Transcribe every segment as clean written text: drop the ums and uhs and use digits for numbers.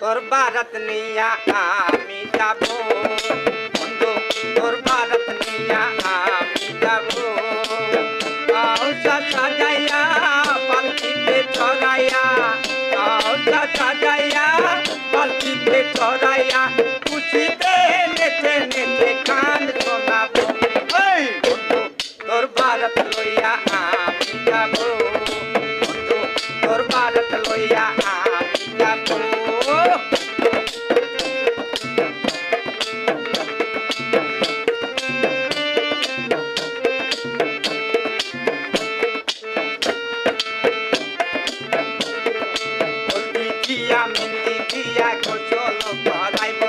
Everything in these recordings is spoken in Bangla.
তোর ভারত নিয়া আমি যাব বন্ধু তোর ভারত নিয়া আমি যাব আউসা সাজাইয়া পালকিতে চড়াইয়া আউসা সাজাইয়া পালকিতে চড়াইয়া খুশিতে নেচে নেচে গান শোনাবো এই বন্ধু তোর ভারত লইয়া আমি যাব বন্ধু তোর ভারত লইয়া আমি যাব মেহেন্দি দিয়া গোসল করাইব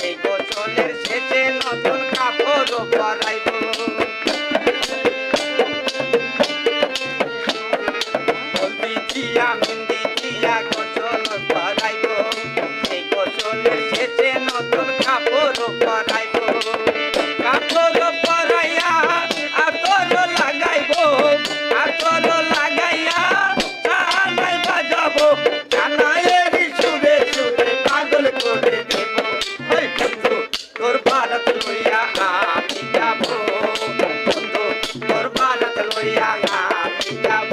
এই গোসলের শেষে নতুন কাপড় পরাইব হলদি দিয়া মেহেন্দি দিয়া গোসল করাইব এই গোসলের শেষে নতুন কাপড় পরাইব কাপড় পরাইয়া আতর লাগাইব আতর লাগাইয়া গান বাজাবো তোর ভারত লইয়া আমি যাব বন্ধু তোর ভারত লইয়া আমি যাব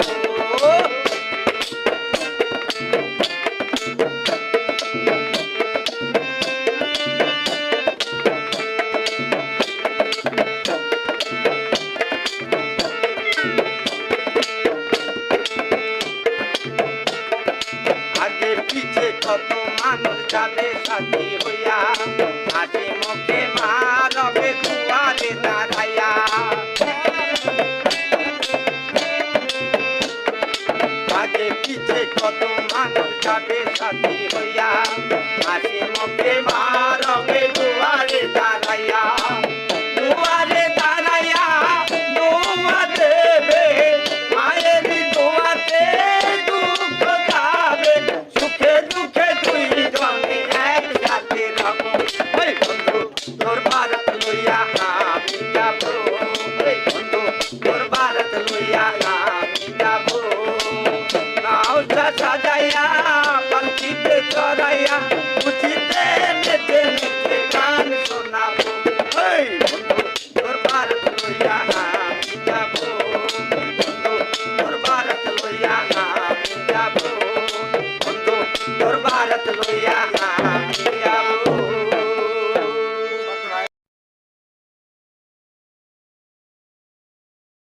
আগে পিছে কত মানুষ যাবে সাথী হইয়া হাসি মুখে মারবে দুয়ারে দাঁড়াইয়া আগে পিছে কত মানুষ যাবে সাথী হইয়া হাসি মুখে মারবে দুয়ারে দাঁড়াইয়া দুয়ারে দাঁড়াইয়া দোয়া দেবে মায়ের দোয়াতে দুঃখ যাবে সুখে দুঃখে দুই জনে একসাথে রব ওই বন্ধু তোর ভারত লইয়া আমি যাব ওই বন্ধু তোর ভারত লইয়া আমি যাব নাওটা সাজাইয়া পালকিতে চড়াইয়া খুশিতে নেচে নেচে গান শোনাবো ওই বন্ধু তোর ভারত লইয়া আমি যাব বন্ধু তোর ভারত লইয়া আমি যাব বন্ধু তোর ভারত লইয়া